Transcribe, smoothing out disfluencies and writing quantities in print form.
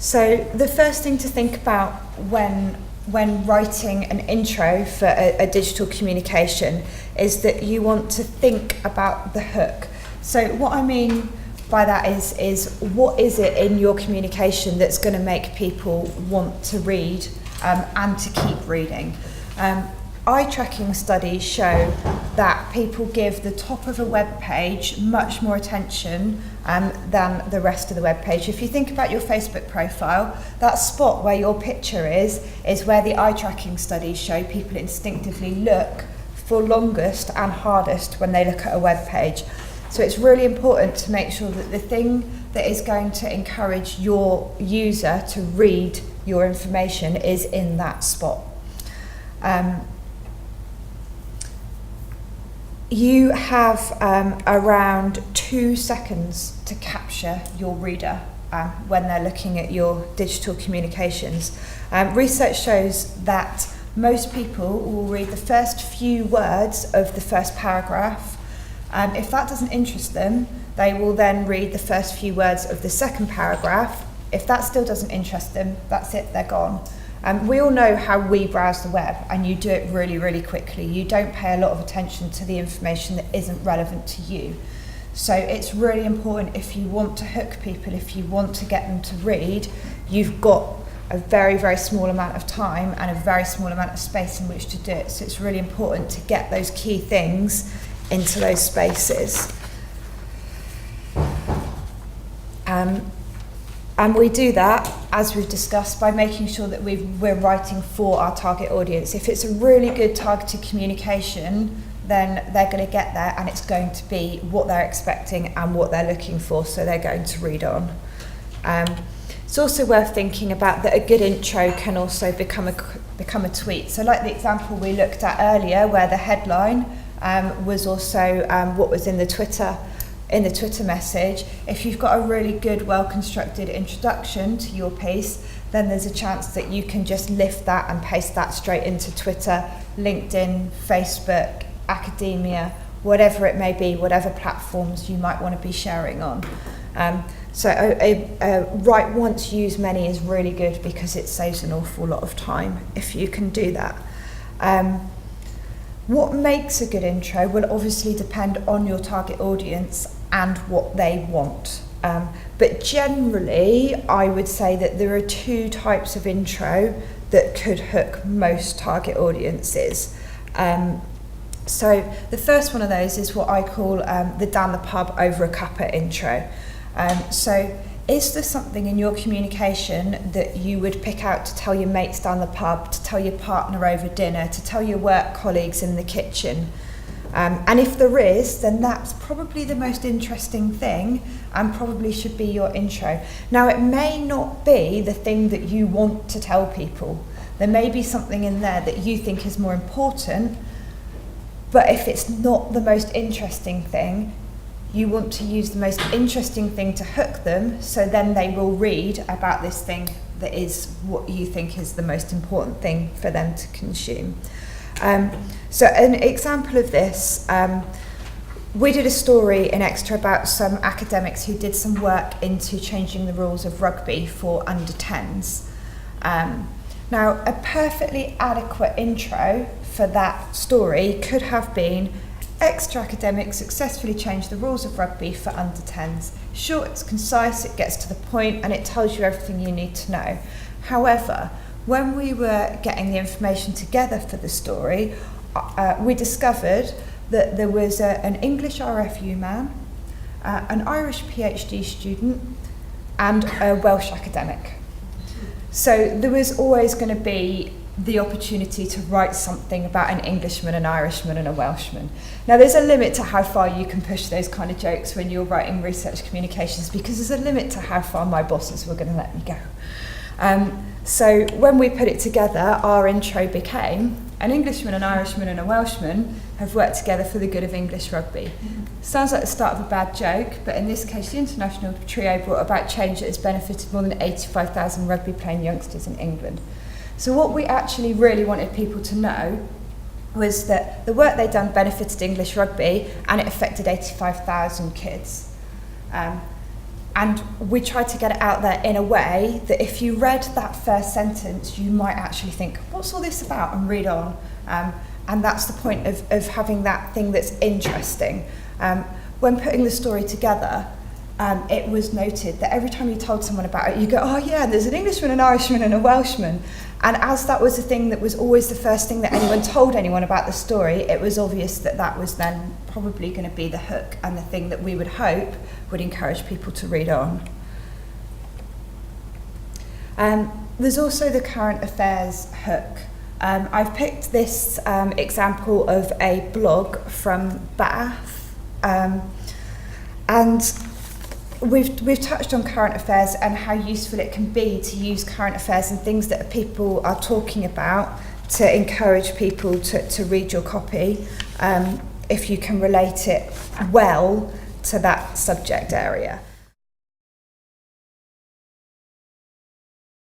So the first thing to think about when writing an intro for a digital communication is that you want to think about the hook. So what I mean by that is what is it in your communication that's going to make people want to read and to keep reading. Eye tracking studies show that people give the top of a web page much more attention than the rest of the web page. If you think about your Facebook profile, that spot where your picture is where the eye tracking studies show people instinctively look for longest and hardest when they look at a web page. So it's really important to make sure that the thing that is going to encourage your user to read your information is in that spot. You have around 2 seconds to capture your reader when they're looking at your digital communications. Research shows that most people will read the first few words of the first paragraph. If that doesn't interest them, they will then read the first few words of the second paragraph. If that still doesn't interest them, that's it, they're gone. We all know how we browse the web, and you do it really, really quickly. You don't pay a lot of attention to the information that isn't relevant to you. So it's really important, if you want to hook people, if you want to get them to read, you've got a very, very small amount of time and a very small amount of space in which to do it. So it's really important to get those key things into those spaces. And we do that, as we've discussed, by making sure that we're writing for our target audience. If it's a really good targeted communication, then they're going to get there, and it's going to be what they're expecting and what they're looking for, so they're going to read on. It's also worth thinking about that a good intro can also become a tweet. So like the example we looked at earlier, where the headline was also what was in the Twitter message. If you've got a really good, well-constructed introduction to your piece, then there's a chance that you can just lift that and paste that straight into Twitter, LinkedIn, Facebook, academia, whatever it may be, whatever platforms you might want to be sharing on. So write once, use many is really good, because it saves an awful lot of time if you can do that. What makes a good intro will obviously depend on your target audience and what they want. But generally, I would say that there are 2 types of intro that could hook most target audiences. So the first one of those is what I call the down the pub over a cuppa intro. So is there something in your communication that you would pick out to tell your mates down the pub, to tell your partner over dinner, to tell your work colleagues in the kitchen? And if there is, then that's probably the most interesting thing and probably should be your intro. Now, it may not be the thing that you want to tell people. There may be something in there that you think is more important, but if it's not the most interesting thing, you want to use the most interesting thing to hook them, so then they will read about this thing that is what you think is the most important thing for them to consume. So an example of this, we did a story in Extra about some academics who did some work into changing the rules of rugby for under 10s. Now, a perfectly adequate intro for that story could have been: Extra academics successfully changed the rules of rugby for under 10s. Short, it's concise, it gets to the point, and it tells you everything you need to know. However, when we were getting the information together for the story, we discovered that there was an English RFU man, an Irish PhD student, and a Welsh academic. So there was always going to be the opportunity to write something about an Englishman, an Irishman, and a Welshman. Now, there's a limit to how far you can push those kind of jokes when you're writing research communications, because there's a limit to how far my bosses were going to let me go. So when we put it together, our intro became: an Englishman, an Irishman, and a Welshman have worked together for the good of English rugby. Sounds like the start of a bad joke, but in this case, the international trio brought about change that has benefited more than 85,000 rugby playing youngsters in England. So what we actually really wanted people to know was that the work they'd done benefited English rugby, and it affected 85,000 kids. and we tried to get it out there in a way that if you read that first sentence, you might actually think, what's all this about, and read on. And that's the point of having that thing that's interesting. When putting the story together, it was noted that every time you told someone about it, you go, oh yeah, there's an Englishman, an Irishman and a Welshman. And as that was the thing that was always the first thing that anyone told anyone about the story, it was obvious that that was then probably going to be the hook and the thing that we would hope would encourage people to read on. There's also the current affairs hook. I've picked this example of a blog from Bath, and we've touched on current affairs and how useful it can be to use current affairs and things that people are talking about to encourage people to read your copy, if you can relate it well to that subject area.